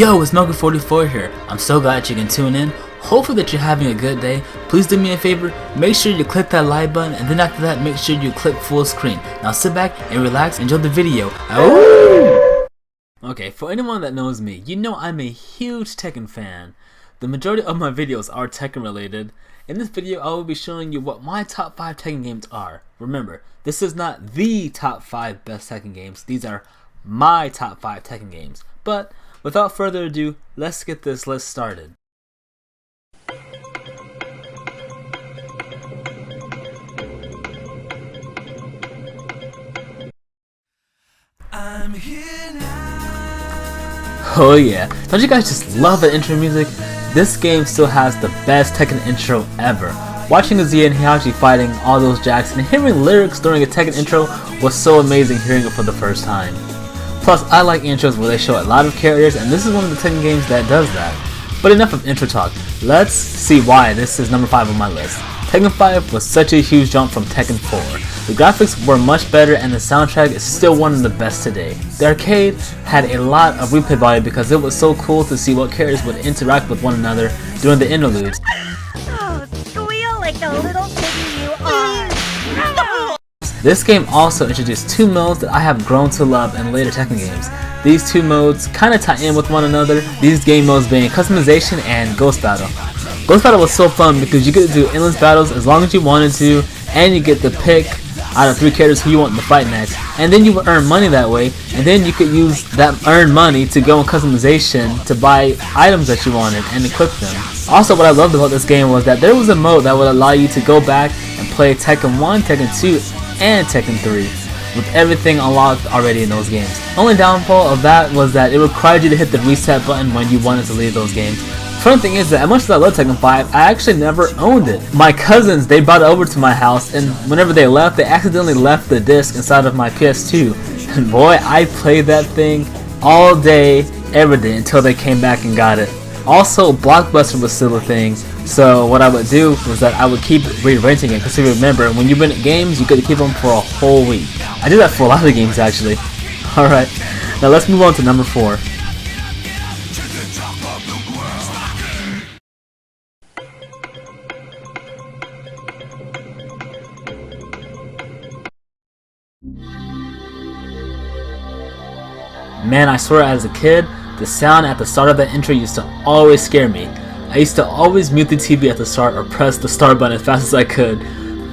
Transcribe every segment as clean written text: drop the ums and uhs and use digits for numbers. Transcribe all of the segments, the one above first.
Yo, it's Melker44 here. I'm so glad you can tune in. Hopefully that you're having a good day. Please do me a favor, make sure you click that like button, and then after that make sure you click full screen. Now sit back and relax, enjoy the video. Okay, for anyone that knows me, you know I'm a huge Tekken fan. The majority of my videos are Tekken related. In this video I will be showing you what my top 5 Tekken games are. Remember, this is not the top 5 best Tekken games, these are my top 5 Tekken games. But without further ado, let's get this list started. I'm here now. Oh yeah, don't you guys just love the intro music? This game still has the best Tekken intro ever. Watching Azia and Heihachi fighting all those jacks and hearing lyrics during a Tekken intro was so amazing hearing it for the first time. Plus, I like intros where they show a lot of characters, and this is one of the Tekken games that does that. But enough of intro talk, let's see why this is number 5 on my list. Tekken 5 was such a huge jump from Tekken 4. The graphics were much better and the soundtrack is still one of the best today. The arcade had a lot of replay value because it was so cool to see what characters would interact with one another during the interludes. Oh, squeal like the little piggy you are! This game also introduced 2 modes that I have grown to love in later Tekken games. These 2 modes kinda tie in with one another, these game modes being Customization and Ghost Battle. Ghost Battle was so fun because you get to do endless battles as long as you wanted to, and you get to pick out of 3 characters who you want to fight next, and then you would earn money that way, and then you could use that earned money to go in Customization to buy items that you wanted and equip them. Also, what I loved about this game was that there was a mode that would allow you to go back and play Tekken 1, Tekken 2, and Tekken 3 with everything unlocked already in those games. Only downfall of that was that it required you to hit the reset button when you wanted to leave those games. Funny thing is that as much as I love Tekken 5, I actually never owned it. My cousins, they brought it over to my house, and whenever they left, they accidentally left the disc inside of my PS2. And boy, I played that thing all day, every day until they came back and got it. Also, Blockbuster was still a thing, so what I would do was that I would keep re-renting it, because if you remember, when you rent games, you get to keep them for a whole week. I did that for a lot of games actually. Alright, now let's move on to number 4. Man, I swear as a kid, the sound at the start of that intro used to always scare me. I used to always mute the TV at the start or press the start button as fast as I could.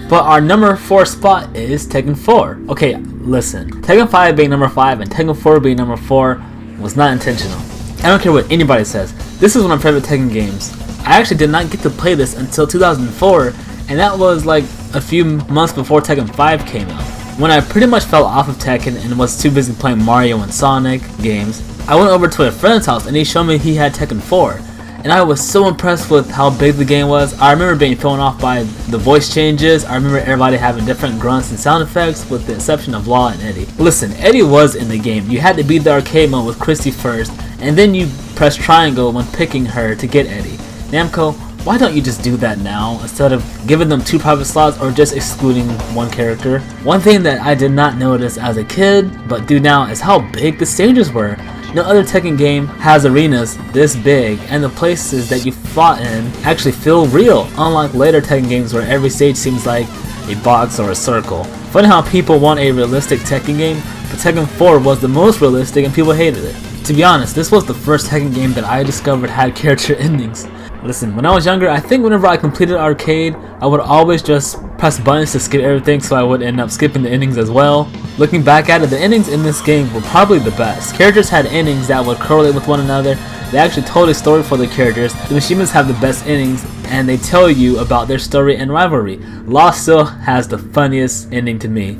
But our number 4 spot is Tekken 4. Okay, listen. Tekken 5 being number 5 and Tekken 4 being number 4 was not intentional. I don't care what anybody says. This is one of my favorite Tekken games. I actually did not get to play this until 2004, and that was like a few months before Tekken 5 came out. When I pretty much fell off of Tekken and was too busy playing Mario and Sonic games, I went over to a friend's house and he showed me he had Tekken 4. And I was so impressed with how big the game was. I remember being thrown off by the voice changes. I remember everybody having different grunts and sound effects with the exception of Law and Eddie. Listen, Eddie was in the game. You had to beat the arcade mode with Christy first, and then you press triangle when picking her to get Eddie. Namco, why don't you just do that now instead of giving them 2 private slots or just excluding one character? One thing that I did not notice as a kid, but do now, is how big the stages were. No other Tekken game has arenas this big, and the places that you fought in actually feel real, unlike later Tekken games where every stage seems like a box or a circle. Funny how people want a realistic Tekken game, but Tekken 4 was the most realistic and people hated it. To be honest, this was the first Tekken game that I discovered had character endings. Listen, when I was younger, I think whenever I completed arcade, I would always just press buttons to skip everything, so I would end up skipping the endings as well. Looking back at it, the endings in this game were probably the best. Characters had endings that would correlate with one another. They actually told a story for the characters. The Mishimas have the best endings, and they tell you about their story and rivalry. Law still has the funniest ending to me.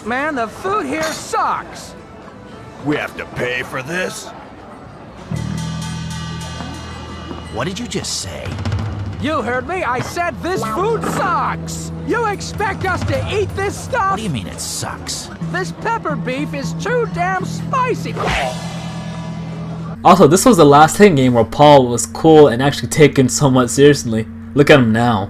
Man, the food here sucks! We have to pay for this? What did you just say? You heard me, I said this food sucks! You expect us to eat this stuff? What do you mean it sucks? This pepper beef is too damn spicy! Also, this was the last Tekken game where Paul was cool and actually taken somewhat seriously. Look at him now.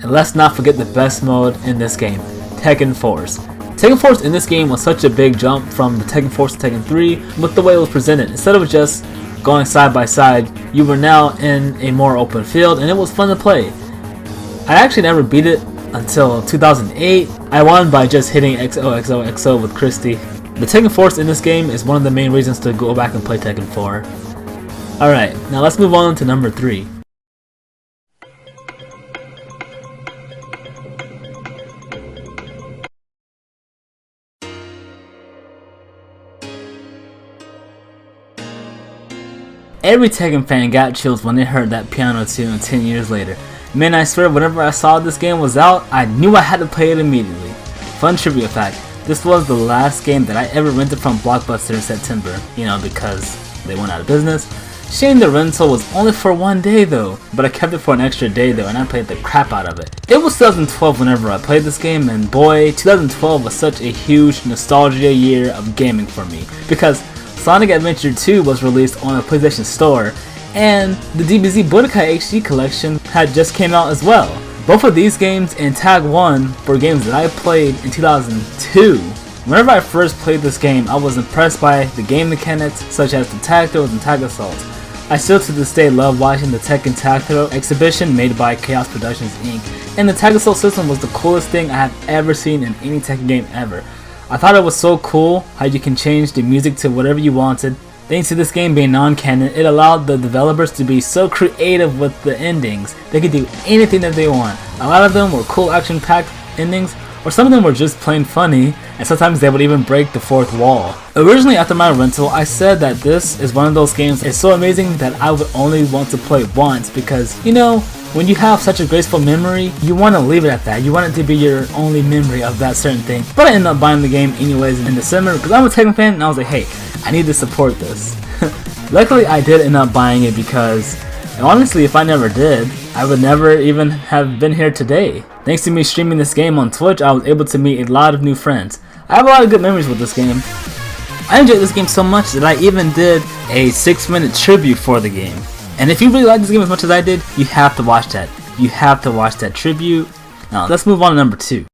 And let's not forget the best mode in this game, Tekken Force. Tekken Force in this game was such a big jump from the Tekken Force to Tekken 3 with the way it was presented. Instead of just going side by side, you were now in a more open field and it was fun to play. I actually never beat it until 2008. I won by just hitting XOXOXO with Christy. The Tekken Force in this game is one of the main reasons to go back and play Tekken 4. Alright, now let's move on to number 3. Every Tekken fan got chills when they heard that piano tune 10 years later. Man, I swear whenever I saw this game was out, I knew I had to play it immediately. Fun trivia fact, this was the last game that I ever rented from Blockbuster in September, you know, because they went out of business. Shame the rental was only for one day though, but I kept it for an extra day though and I played the crap out of it. It was 2012 whenever I played this game, and boy, 2012 was such a huge nostalgia year of gaming for me, because Sonic Adventure 2 was released on the PlayStation Store, and the DBZ Budokai HD collection had just came out as well. Both of these games and Tag 1 were games that I played in 2002. Whenever I first played this game, I was impressed by the game mechanics such as the tag throws and tag assaults. I still to this day love watching the Tekken Tag Throw exhibition made by Chaos Productions Inc. And the tag assault system was the coolest thing I have ever seen in any Tekken game ever. I thought it was so cool how you can change the music to whatever you wanted. Thanks to this game being non-canon, it allowed the developers to be so creative with the endings. They could do anything that they want. A lot of them were cool action-packed endings, or some of them were just plain funny, and sometimes they would even break the fourth wall. Originally after my rental, I said that this is one of those games that's so amazing that I would only want to play once, because, you know, when you have such a graceful memory, you want to leave it at that. You want it to be your only memory of that certain thing. But I ended up buying the game anyways in December because I'm a Tekken fan and I was like, hey, I need to support this. Luckily, I did end up buying it because, honestly, if I never did, I would never even have been here today. Thanks to me streaming this game on Twitch, I was able to meet a lot of new friends. I have a lot of good memories with this game. I enjoyed this game so much that I even did a 6-minute tribute for the game. And if you really like this game as much as I did, you have to watch that. You have to watch that tribute. Now, let's move on to number 2.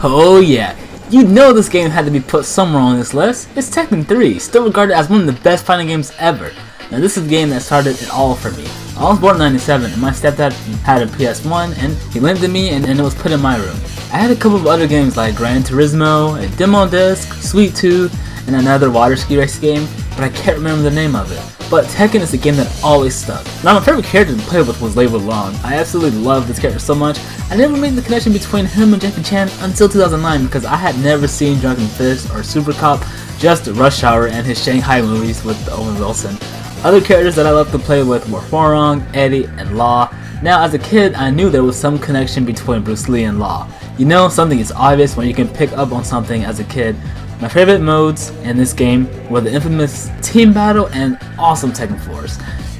Oh yeah, you know this game had to be put somewhere on this list. It's Tekken 3, still regarded as one of the best fighting games ever. Now this is the game that started it all for me. I was born in '97 and my stepdad had a PS1 and he lent it to me and it was put in my room. I had a couple of other games like Gran Turismo, a demo disc, Sweet Tooth, and another water ski race game, but I can't remember the name of it. But Tekken is a game that always stuck. Now my favorite character to play with was Lei Wulong. I absolutely love this character so much. I never made the connection between him and Jackie Chan until 2009 because I had never seen Drunken Fist or Super Cop, just Rush Hour and his Shanghai movies with Owen Wilson. Other characters that I loved to play with were Hwoarang, Eddie, and Law. Now as a kid, I knew there was some connection between Bruce Lee and Law. You know, something is obvious when you can pick up on something as a kid. My favorite modes in this game were the infamous Team Battle and awesome Tekken Force.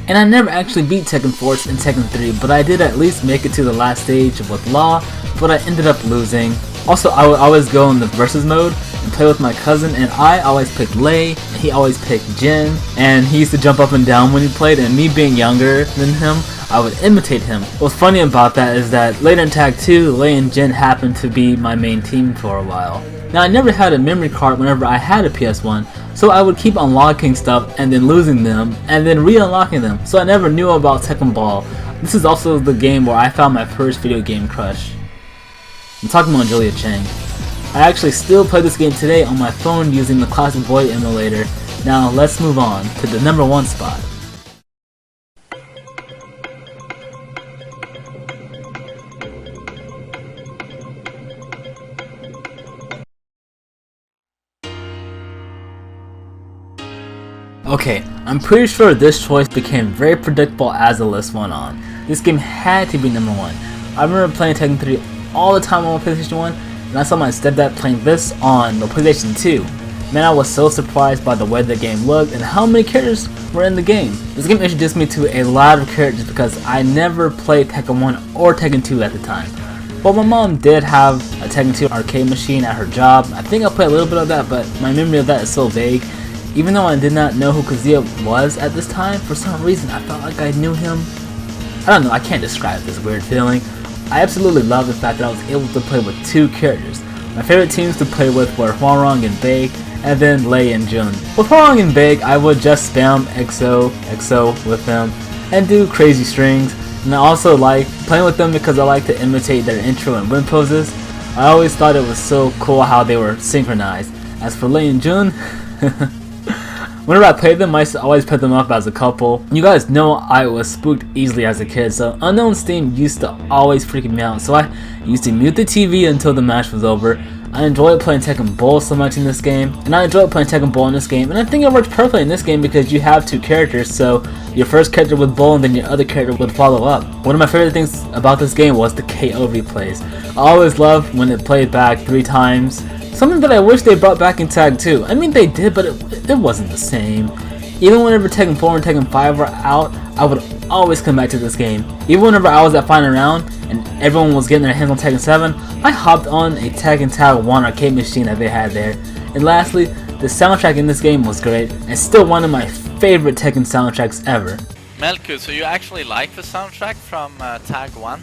And I never actually beat Tekken Force in Tekken 3, but I did at least make it to the last stage with Law, but I ended up losing. Also, I would always go in the versus mode and play with my cousin, and I always picked Lei, and he always picked Jin, and he used to jump up and down when he played, and me being younger than him, I would imitate him. What's funny about that is that later in Tag 2, Lei and Jin happened to be my main team for a while. Now I never had a memory card whenever I had a PS1, so I would keep unlocking stuff and then losing them and then re-unlocking them, so I never knew about Tekken Ball. This is also the game where I found my first video game crush. I'm talking about Julia Chang. I actually still play this game today on my phone using the Classic Boy emulator. Now let's move on to the number 1 spot. Okay, I'm pretty sure this choice became very predictable as the list went on. This game had to be number 1. I remember playing Tekken 3 all the time on my PlayStation 1, and I saw my stepdad playing this on the PlayStation 2. Man, I was so surprised by the way the game looked and how many characters were in the game. This game introduced me to a lot of characters because I never played Tekken 1 or Tekken 2 at the time. But my mom did have a Tekken 2 arcade machine at her job. I think I played a little bit of that, but my memory of that is so vague. Even though I did not know who Kazuya was at this time, for some reason I felt like I knew him. I don't know, I can't describe this weird feeling. I absolutely love the fact that I was able to play with 2 characters. My favorite teams to play with were Hwoarang and Baek, and then Lei and Jun. With Hwoarang and Baek, I would just spam XO with them, and do crazy strings. And I also like playing with them because I like to imitate their intro and win poses. I always thought it was so cool how they were synchronized. As for Lei and Jun, whenever I played them, I used to always put them up as a couple. You guys know I was spooked easily as a kid, so Unknown's theme used to always freak me out, so I used to mute the TV until the match was over. I enjoyed playing Tekken Bull so much in this game, and I enjoyed playing Tekken Bull in this game, and I think it works perfectly in this game because you have 2 characters, so your first character would Bull and then your other character would follow up. One of my favorite things about this game was the KO replays. I always loved when it played back 3 times. Something that I wish they brought back in Tag 2. I mean, they did, but it wasn't the same. Even whenever Tekken 4 and Tekken 5 were out, I would always come back to this game. Even whenever I was at final round and everyone was getting their hands on Tekken 7, I hopped on a Tekken Tag 1 arcade machine that they had there. And lastly, the soundtrack in this game was great, and still one of my favorite Tekken soundtracks ever. Melku, so you actually like the soundtrack from Tag 1?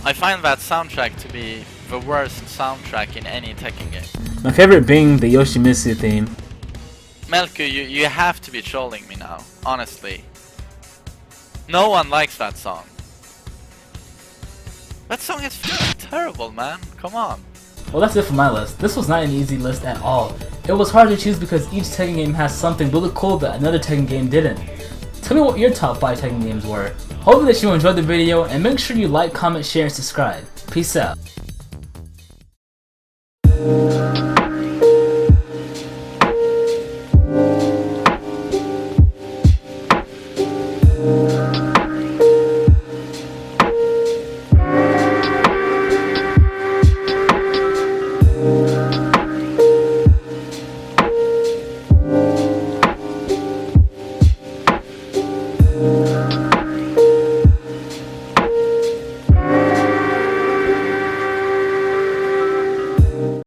I find that soundtrack to be the worst soundtrack in any Tekken game. My favorite being the Yoshimitsu theme. Melku, you have to be trolling me now, honestly. No one likes that song. That song is terrible, man. Come on. Well, that's it for my list. This was not an easy list at all. It was hard to choose because each Tekken game has something really cool that another Tekken game didn't. Tell me what your top 5 Tekken games were. Hopefully that you enjoyed the video, and make sure you like, comment, share, and subscribe. Peace out.